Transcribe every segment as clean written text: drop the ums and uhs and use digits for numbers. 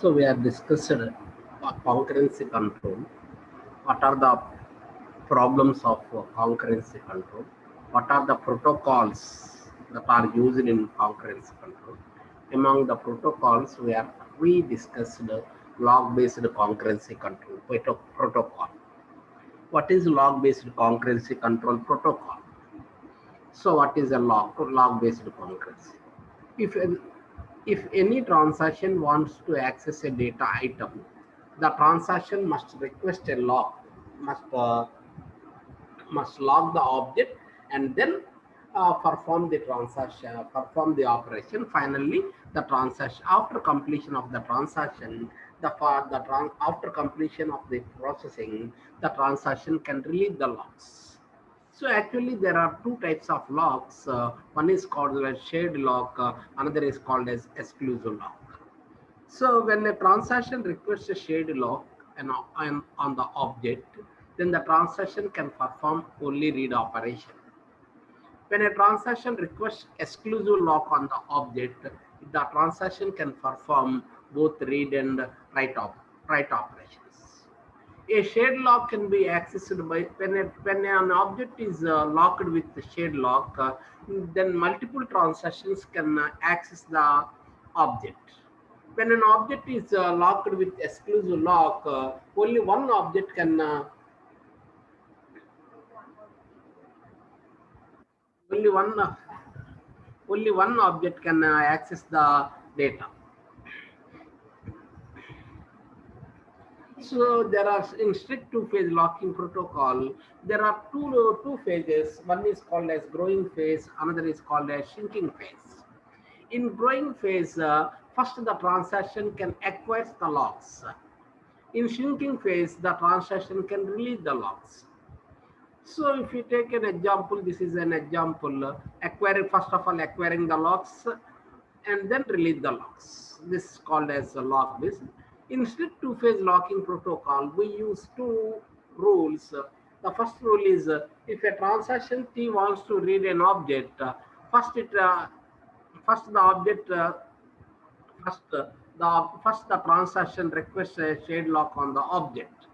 So we have discussed concurrency control. What are the problems of concurrency control? What are the protocols that are used in concurrency control? Among the protocols, we discussed log-based concurrency control protocol. What is log-based concurrency control protocol? So what is a log-based concurrency? If if any transaction wants to access a data item, the transaction must request a log, must must log the object, and then perform the transaction, perform the operation. Finally, the transaction after completion of the transaction, after completion of the processing, the transaction can release the logs. So actually, there are two types of locks. One is called as shared lock. Another is called as exclusive lock. So when a transaction requests a shared lock on the object, then the transaction can perform only read operation. When a transaction requests exclusive lock on the object, the transaction can perform both read and write operations. A shared lock can be accessed by when an object is locked with the shared lock, then multiple transactions can access the object. When an object is locked with exclusive lock, only one uh, only one object can access the data. So there are in strict two-phase locking protocol. There are two phases. One is called as growing phase. Another is called as shrinking phase. In growing phase, first the transaction can acquire the locks. In shrinking phase, the transaction can release the locks. So if you take an example, this is an example. Acquiring first of all acquiring the locks and then release the locks. This is called as a lock based. In strict two-phase locking protocol, we use two rules. The first rule is if a transaction T wants to read an object, first it first the object first the transaction requests a shared lock on the object.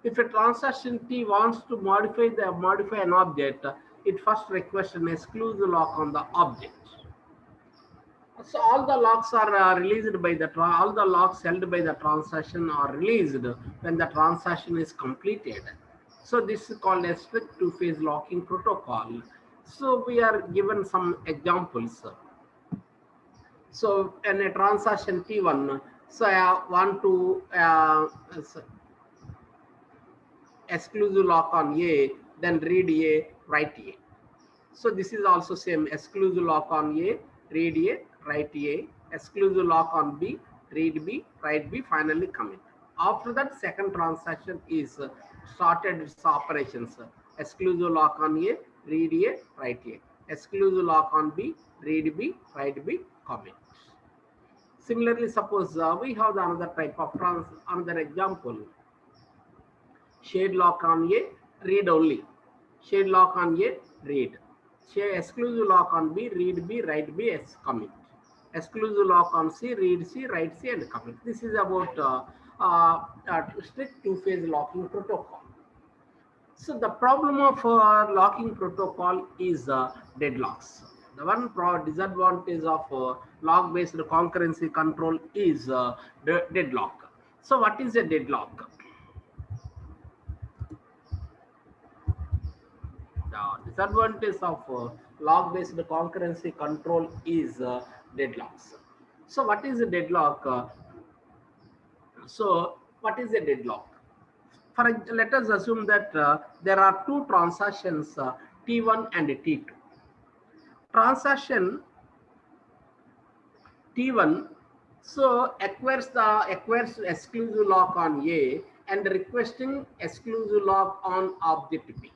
If a transaction T wants to modify an object, it first requests an exclusive lock on the object. So all the locks are released by all the locks held by the transaction are released when the transaction is completed. So this is called a strict two-phase locking protocol. So we are given some examples. So in a transaction T1, so I want to exclusive lock on A, then read A, write A. So this is also same exclusive lock on A, read A, write A, exclusive lock on B, read B, write B, finally commit. After that, second transaction is started its operations. Exclusive lock on A, read A, write A. Exclusive lock on B, read B, write B, commit. Similarly, suppose we have another type of another example. Shared lock on A, read only. Shared lock on A, read. Share exclusive lock on B, read B, write B, S, commit. Exclusive lock on C, read C, write C, and commit. This is about strict two-phase locking protocol. So the problem of locking protocol is deadlocks. The one disadvantage of log-based concurrency control is deadlock. So what is a deadlock? The disadvantage of log-based concurrency control is deadlocks. So what is a deadlock? What is a deadlock? Let us assume that there are two transactions, T1 and T2. Transaction T1 acquires exclusive lock on A and requesting exclusive lock on object B.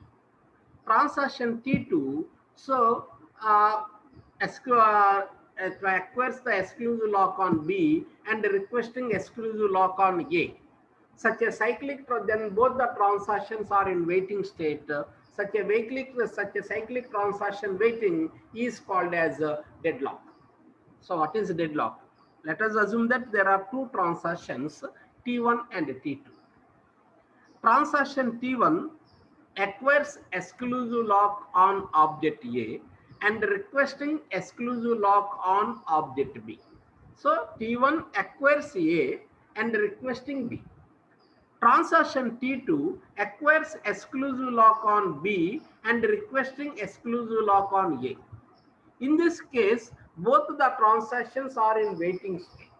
Transaction T2 uh, acquires the exclusive lock on B and requesting exclusive lock on A. Then both the transactions are in waiting state. Such a cyclic transaction waiting is called as deadlock. So what is deadlock? Let us assume that there are two transactions, T1 and T2. Transaction T1 acquires exclusive lock on object A and requesting exclusive lock on object B. So T1 acquires A and requesting B. Transaction T2 acquires exclusive lock on B and requesting exclusive lock on A. In this case, both the transactions are in waiting state.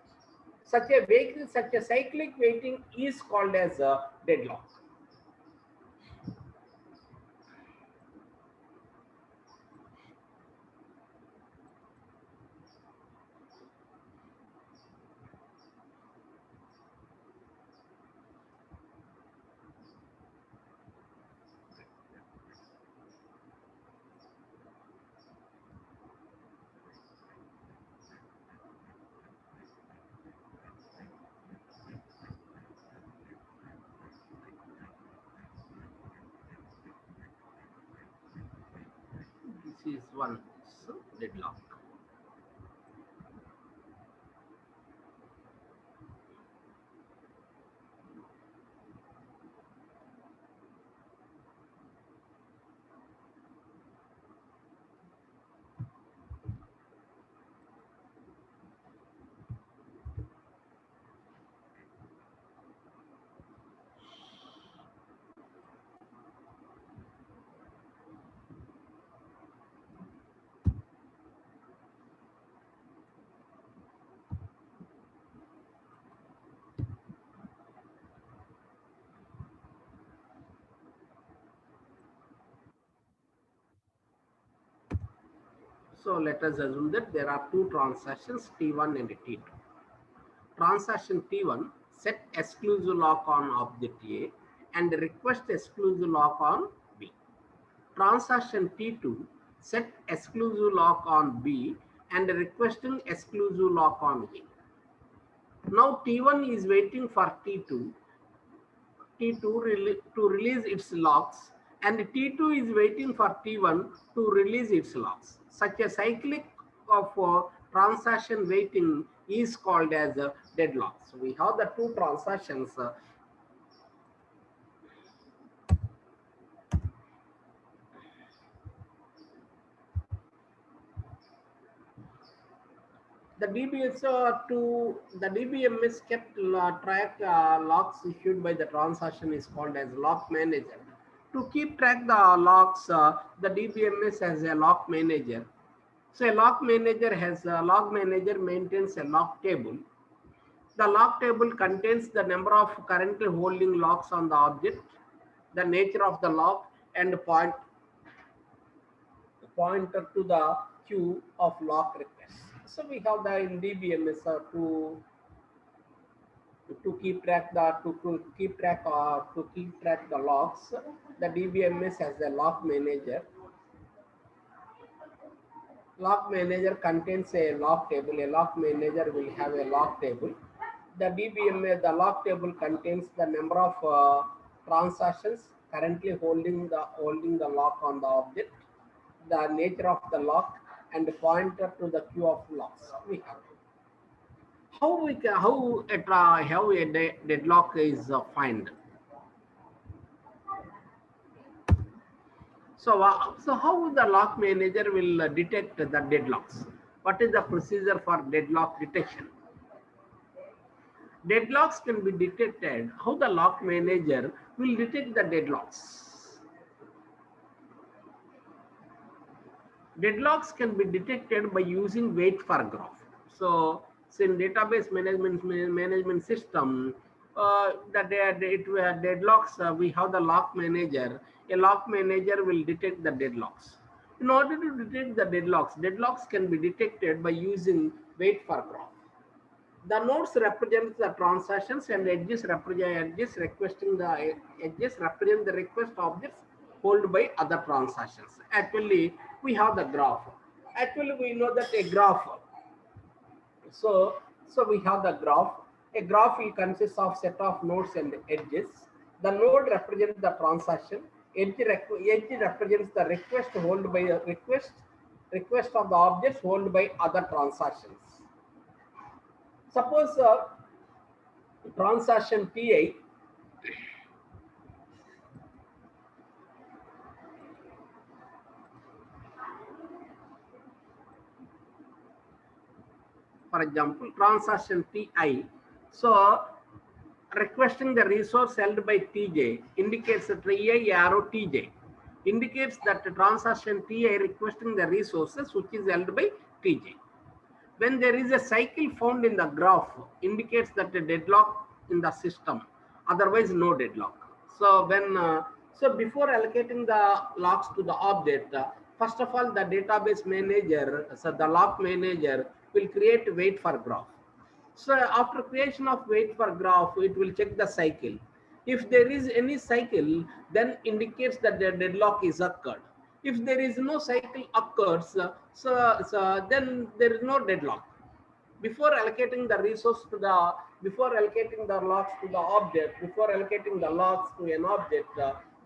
Such a cyclic waiting is called as a deadlock. This is one deadlock. So let us assume that there are two transactions, T1 and T2. Transaction T1 set exclusive lock on object A and request exclusive lock on B. Transaction T2 set exclusive lock on B and requesting exclusive lock on A. Now T1 is waiting for T2 to release its locks, and T2 is waiting for T1 to release its locks. Such a cyclic of transaction waiting is called as a deadlock. So we have the two transactions. The DBMS kept track locks issued by the transaction is called as lock manager. To keep track the locks, the DBMS has a lock manager. So a log manager maintains a log table. The log table contains the number of currently holding locks on the object, the nature of the lock, and pointer to the queue of lock requests. So we have the in DBMS to keep track the logs. The DBMS has a log manager. Log manager contains a log table. A log manager will have a log table. The DBMS, the log table contains the number of transactions currently holding the lock on the object, the nature of the lock, and the pointer to the queue of locks. We have how a deadlock is found. So how the lock manager will detect the deadlocks? What is the procedure for deadlock detection? Deadlocks can be detected. How the lock manager will detect the deadlocks? Deadlocks can be detected by using wait for graph. So in database management system, deadlocks, we have the lock manager. A lock manager will detect the deadlocks. In order to detect the deadlocks can be detected by using wait for graph. The nodes represent the transactions and edges represent the request objects held by other transactions. Actually, we have the graph. Actually, we know that a graph. So we have the graph. A graph will consist of set of nodes and edges. The node represents the transaction. Edge represents the request held by the request of the objects held by other transactions. Suppose transaction Ti for example, transaction Ti. So requesting the resource held by Tj indicates that Ti arrow Tj indicates that the transaction Ti requesting the resources which is held by Tj. When there is a cycle found in the graph, indicates that a deadlock in the system, otherwise no deadlock. So when so before allocating the locks to the object, first of all the database manager, so the lock manager will create wait for graph. So after creation of wait for graph, it will check the cycle. If there is any cycle, then indicates that the deadlock is occurred. If there is no cycle occurs, so then there is no deadlock. Before allocating the resource to the, before allocating the locks to the object, before allocating the locks to an object,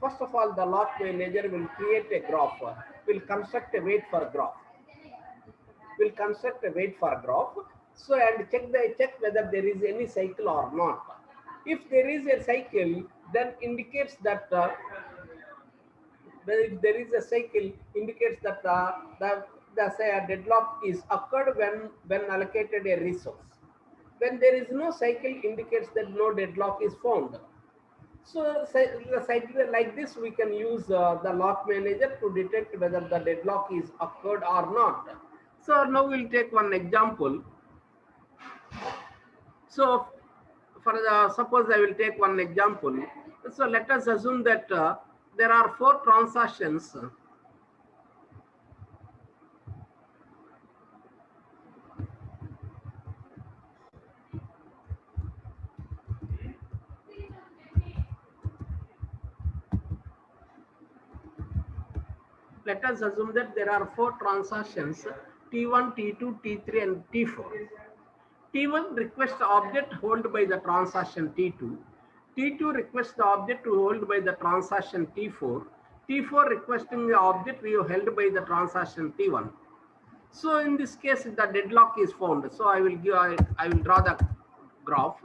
first of all the lock manager will create a graph, will construct a wait for graph, will construct a wait for graph. So and check whether there is any cycle or not. If there is a cycle, then indicates that if there is a cycle, indicates that the say a deadlock is occurred when allocated a resource. When there is no cycle, indicates that no deadlock is found. So the cycle like this, we can use the lock manager to detect whether the deadlock is occurred or not. So now we'll take one example. So for the, suppose I will take one example. So let us assume that there are 4 transactions. Let us assume that there are 4 transactions T1, T2, T3 and T4. T1 requests the object held by the transaction T2. T2 requests the object to hold by the transaction T4. T4 requesting the object we held by the transaction T1. So in this case, the deadlock is found. So I will draw the graph.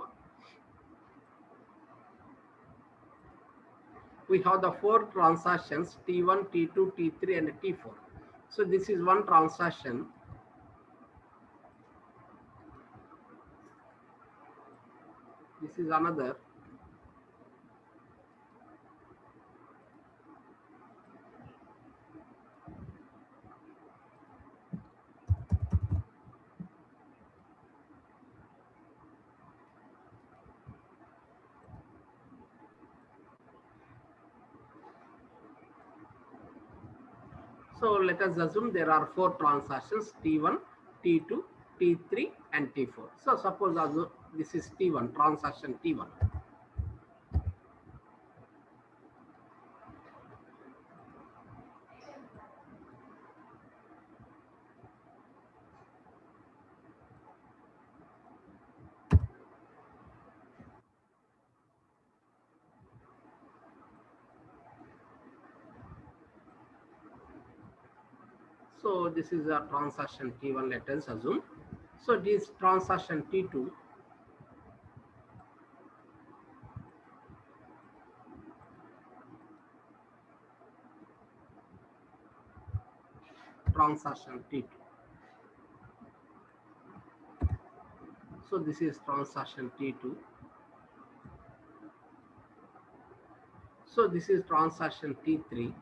We have the 4 transactions T1, T2, T3 and T4. So this is one transaction. This is another. So let us assume there are 4 transactions T1, T2, T3 and T4. So suppose also this is T1, transaction T1. So this is a transaction T1, let us assume. So this transaction T2, transaction T2. So this is transaction T2. So this is transaction T3.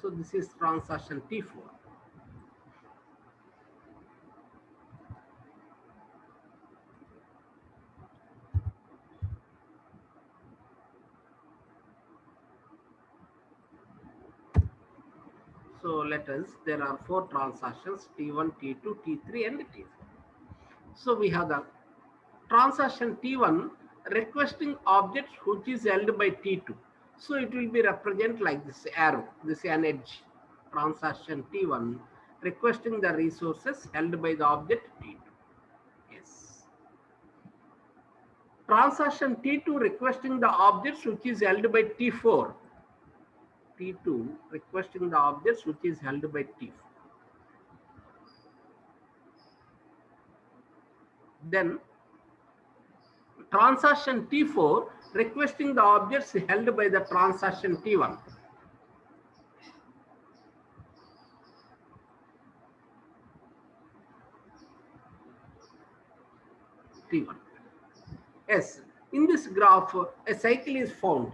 So this is transaction T4. So let us, there are 4 transactions T1, T2, T3 and T4. So we have the transaction T1 requesting object which is held by T2. So it will be represent like this arrow, this is an edge. Transaction T1 requesting the resources held by the object T2. Yes. Transaction T2 requesting the objects which is held by T4. T2 requesting the objects which is held by T4. Then transaction T4 requesting the objects held by the transaction T1. T1. Yes, in this graph, a cycle is found.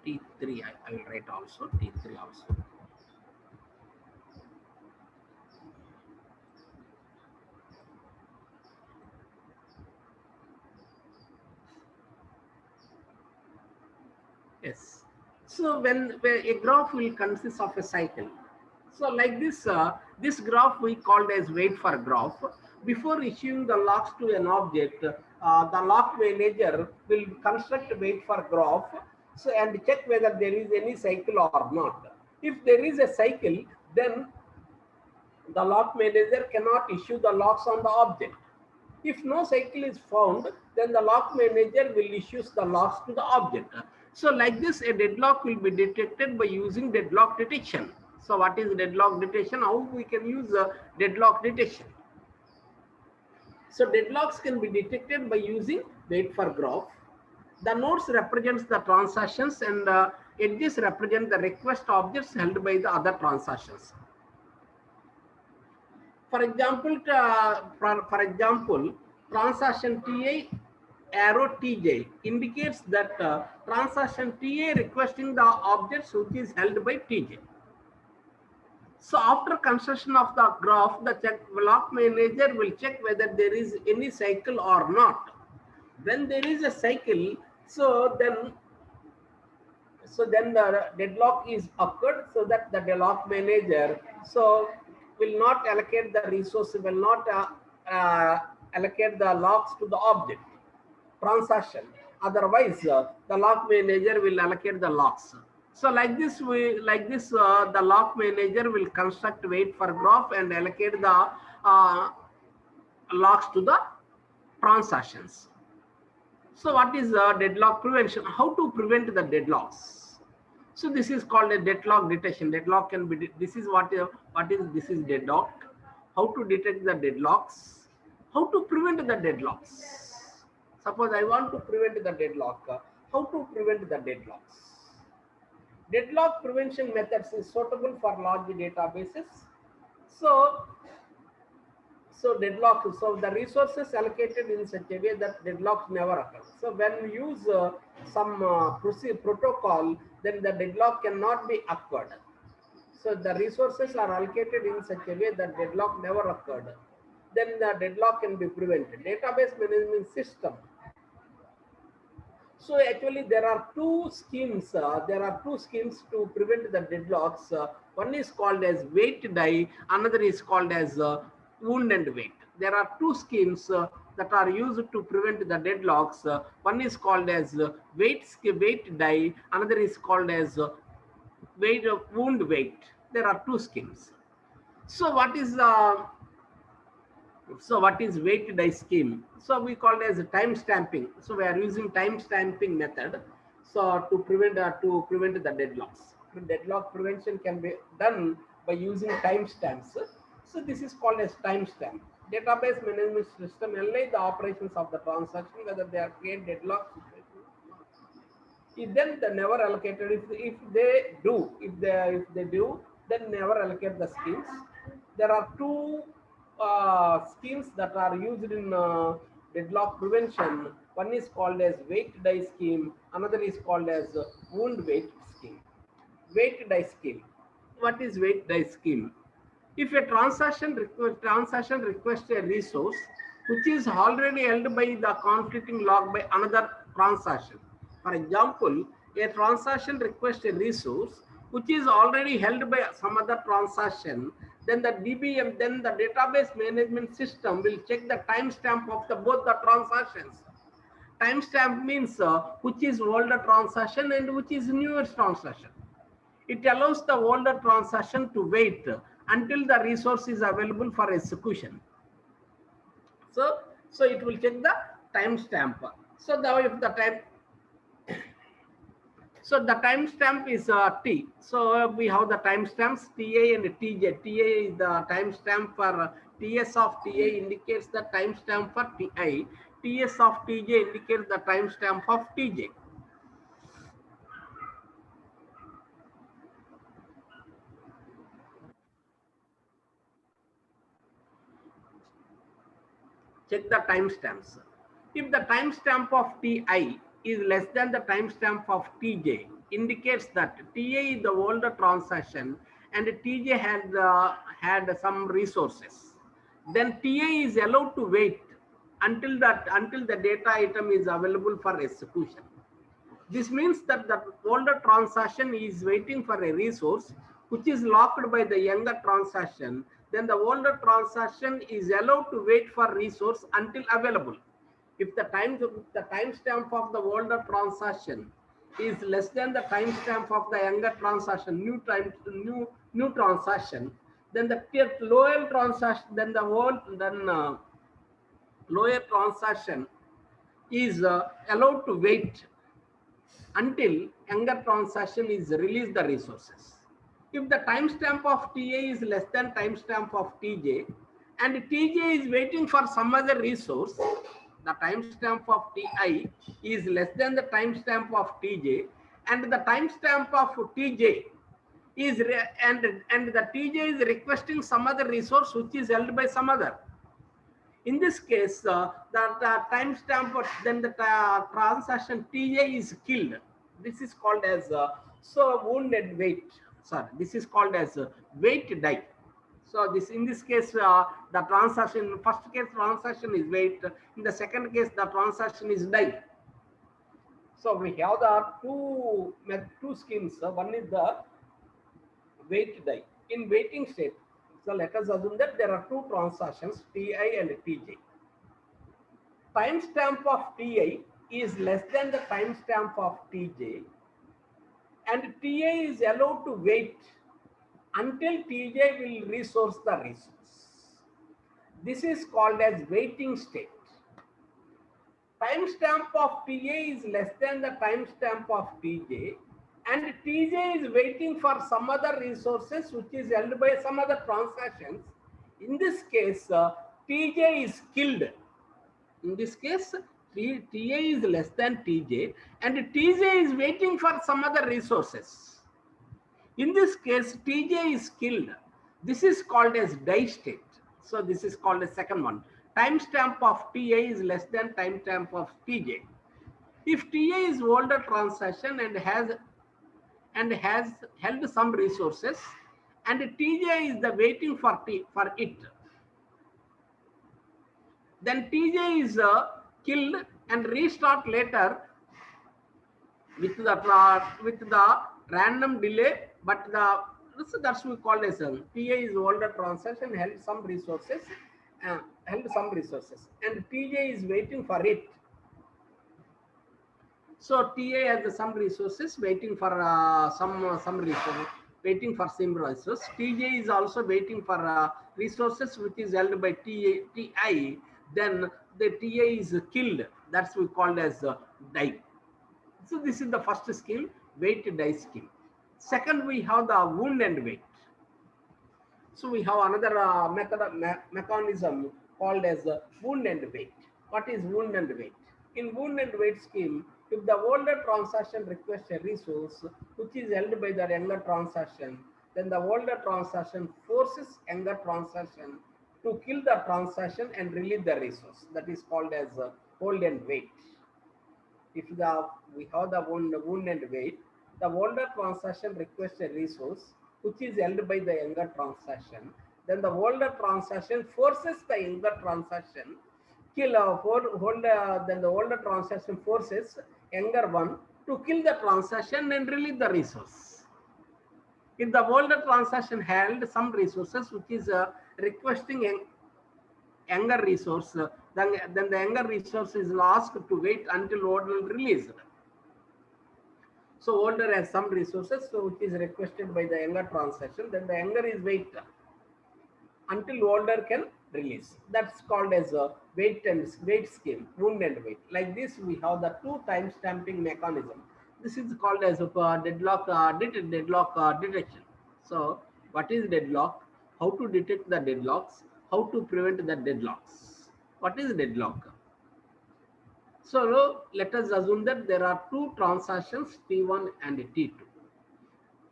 T3, I will write also, T3 also. Yes. So when a graph will consist of a cycle. So like this, this graph we called as wait for graph. Before issuing the locks to an object, the lock manager will construct a wait for graph. So and check whether there is any cycle or not. If there is a cycle, then the lock manager cannot issue the locks on the object. If no cycle is found, then the lock manager will issue the locks to the object. So like this, a deadlock will be detected by using deadlock detection. So what is deadlock detection? How we can use deadlock detection? So deadlocks can be detected by using wait for graph. The nodes represents the transactions and edges represent the request objects held by the other transactions. For example, transaction TI arrow TJ indicates that transaction TA requesting the objects which is held by TJ. So after construction of the graph, the lock manager will check whether there is any cycle or not. When there is a cycle, so then the deadlock is occurred, so that the lock manager will not allocate the resource, will not allocate the locks to the object transaction. Otherwise, the lock manager will allocate the locks. So like this, the lock manager will construct wait for graph and allocate the locks to the transactions. So what is deadlock prevention? How to prevent the deadlocks? So this is called a deadlock detection. Deadlock can be, this is this is deadlock. How to detect the deadlocks? How to prevent the deadlocks? Suppose I want to prevent the deadlock. How to prevent the deadlocks? Deadlock prevention methods is suitable for large databases. So deadlock, so the resources allocated in such a way that deadlocks never occur. So when we use some protocol, then the deadlock cannot be occurred. So the resources are allocated in such a way that deadlock never occurred. Then the deadlock can be prevented. Database management system. So actually there are two schemes. To prevent the deadlocks. One is called as wait die. Another is called as wound and wait. There are two schemes that are used to prevent the deadlocks. One is called as wait die. Another is called as wound wait. There are two schemes. So what is wait die scheme? So we call it as time stamping. So we are using time stamping method. So to prevent the deadlocks. Deadlock prevention can be done by using timestamps. So this is called as timestamp. Database management system analyze the operations of the transaction, whether they are create deadlocks. If then the never allocated, if they do, then never allocate the schemes. There are two schemes that are used in deadlock prevention. One is called as wait die scheme. Another is called as wound wait scheme. Wait die scheme. What is wait die scheme? If a transaction requests a resource which is already held by the conflicting lock by another transaction. For example, a transaction requests a resource which is already held by some other transaction, then the DBM, then the database management system will check the timestamp of both the transactions. timestamp means which is older transaction and which is newer transaction. It allows the older transaction to wait until the resource is available for execution. So it will check the timestamp. So now if the time, so the timestamp is T. So we have the timestamps TA and TJ. TA is the timestamp for TS of TA indicates the timestamp for TI. TS of TJ indicates the timestamp of TJ. Check the timestamps. If the timestamp of Ti is less than the timestamp of Tj, indicates that Ta is the older transaction and Tj had some resources. Then Ta is allowed to wait until the data item is available for execution. This means that the older transaction is waiting for a resource which is locked by the younger transaction. Then the older transaction is allowed to wait for resource until available. If the timestamp of the older transaction is less than the timestamp of the younger transaction, new transaction, then the lower transaction, then the lower transaction is allowed to wait until younger transaction is released the resources. If the timestamp of TA is less than timestamp of TJ and TJ is waiting for some other resource, the timestamp of TI is less than the timestamp of TJ and the timestamp of TJ is and the TJ is requesting some other resource which is held by some other. In this case, the timestamp, then the transaction TJ is killed. This is called as wounded wait. Sorry, this is called as wait die. So in this case, the transaction, first case transaction is wait. In the second case, the transaction is die. So we have the two schemes. One is the wait die. In waiting state, so let us assume that there are two transactions, Ti and Tj. Timestamp of Ti is less than the timestamp of Tj, and Ti is allowed to wait until Tj will resource the resource. This is called as waiting state. Timestamp of Ta is less than the timestamp of Tj, and Tj is waiting for some other resources which is held by some other transactions. In this case, Tj is killed. In this case, Ta is less than Tj and Tj is waiting for some other resources. In this case, Tj is killed. This is called as die state. So this is called a second one. Timestamp of Ta is less than timestamp of Tj. If Ta is older transaction and has held some resources, and Tj is the waiting for it, then Tj is killed and restart later with the random delay, but that's we call as Ta is older transaction held some resources, and Tj is waiting for it. So Ta has some resources waiting for some resources, waiting for some resources. Tj is also waiting for resources which is held by Ti. Then the Ta is killed. That's we called as die. So this is the first skill, wait die skill. Second, we have the wound and wait. So we have another mechanism called as wound and wait. What is wound and wait? In wound and wait scheme, if the older transaction requests a resource which is held by the younger transaction, then the older transaction forces younger transaction to kill the transaction and release the resource. That is called as hold and wait. If we have the wound and wait, the older transaction requests a resource which is held by the younger transaction, then the older transaction forces the younger transaction then the older transaction forces younger one to kill the transaction and release the resource. If the older transaction held some resources which is requesting younger resource, then the younger resource is asked to wait until older released. So older has some resources, so which is requested by the younger transaction, then the younger is wait until older can release. That's called as a wait scheme, wound and wait. Like this, we have the two time stamping mechanism. This is called as a deadlock detection. So, what is deadlock? How to detect the deadlocks? How to prevent the deadlocks? What is deadlock? So, let us assume that there are two transactions T1 and T2.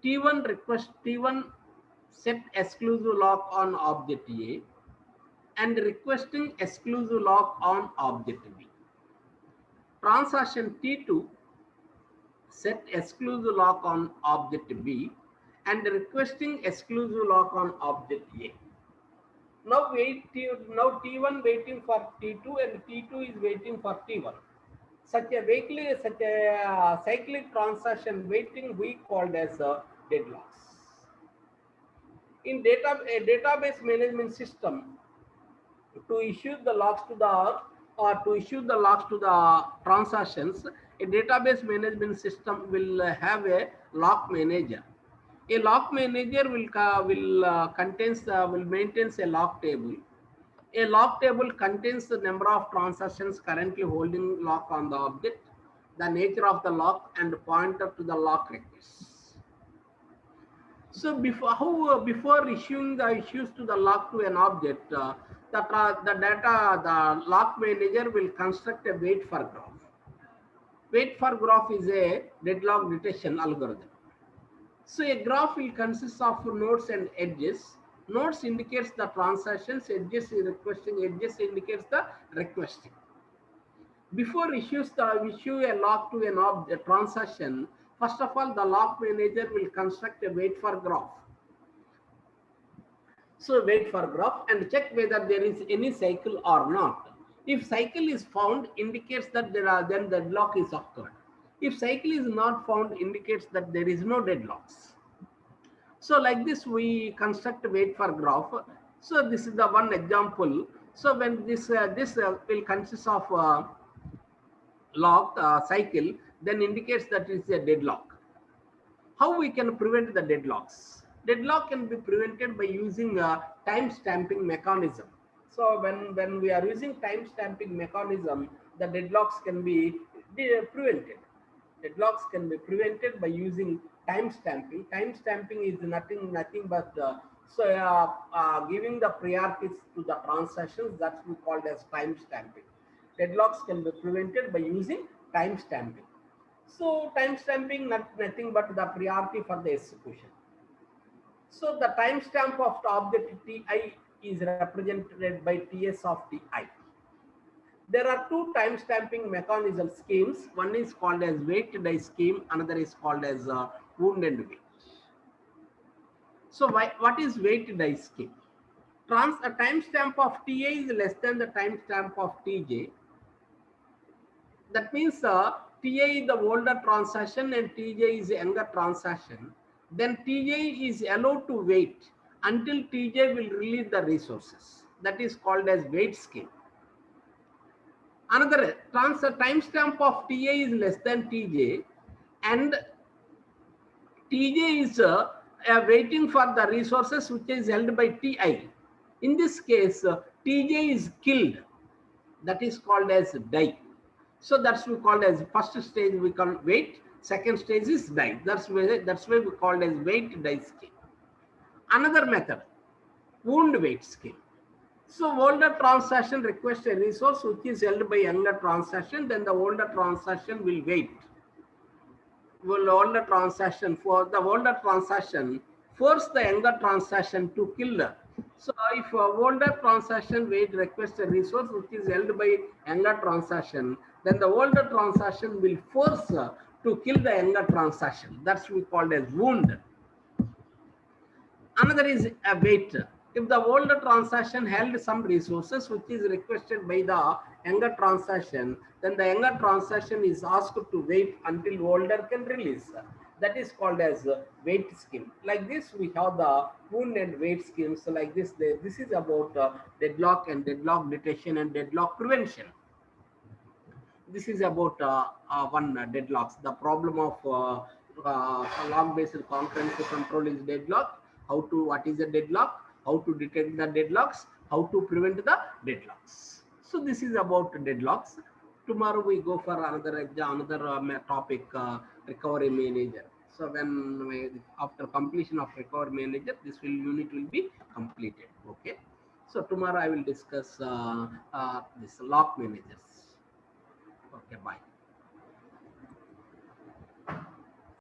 T1 set exclusive lock on object A and requesting exclusive lock on object B. Transaction T2 set exclusive lock on object B and requesting exclusive lock on object A. Now T1 waiting for T2 and T2 is waiting for T1. Such a cyclic transaction waiting we called as deadlocks. In a database management system, to issue the locks to the transactions, a database management system will have a lock manager. A lock manager will maintains a lock table. A lock table contains the number of transactions currently holding lock on the object, the nature of the lock, and pointer to the lock request. So before issuing the issues to the lock to an object, the lock manager will construct a wait for graph. Wait for graph is a deadlock detection algorithm. So a graph will consist of nodes and edges. Nodes indicates the transactions, edges indicates the requesting. Before issue a lock to an object transaction, first of all, the lock manager will construct a wait for graph. So wait for graph and check whether there is any cycle or not. If cycle is found, indicates that then the deadlock is occurred. If cycle is not found, indicates that there is no deadlocks. So like this, we construct a wait for graph. So this is the one example. So when this will consist of lock cycle, then indicates that it's a deadlock. How we can prevent the deadlocks? Deadlock can be prevented by using a time stamping mechanism. So when we are using time stamping mechanism, the deadlocks can be prevented. Deadlocks can be prevented by using time stamping. Time stamping is nothing but giving the priorities to the transactions. That's we called as time stamping. Deadlocks can be prevented by using time stamping. So time stamping nothing but the priority for the execution. So the timestamp of the object Ti is represented by Ts of Ti. There are two time stamping mechanism schemes. One is called as wait die scheme, another is called as wound and wait. So what is wait die scheme? A timestamp of Ta is less than the timestamp of Tj. That means Ta is the older transaction and Tj is the younger transaction. Then Tj is allowed to wait until Tj will release the resources. That is called as wait scheme. Another timestamp of Ta is less than Tj, and Tj is waiting for the resources which is held by Ti. In this case, Tj is killed. That is called as die. So that's we called as first stage we call wait. Second stage is die. That's why we called as wait die scheme. Another method, wound wait scheme. So older transaction requests a resource which is held by younger transaction, then the older transaction will wait. Older transaction force the younger transaction to kill her. So if older transaction wait requests a resource which is held by younger transaction, then the older transaction will force to kill the younger transaction. That's we called as wound. Another is a wait. If the older transaction held some resources which is requested by the younger transaction, then the younger transaction is asked to wait until older can release. that is called as weight scheme. Like this, we have the wound and weight schemes. So like this, this is about deadlock and deadlock detection and deadlock prevention. This is about one deadlocks. The problem of log-based concurrency control is deadlock. How to, what is a deadlock? How to detect the deadlocks? How to prevent the deadlocks? So this is about deadlocks. Tomorrow we go for another topic, recovery manager. So when after completion of recovery manager, this unit will be completed. Okay. So tomorrow I will discuss this lock managers. Okay, bye.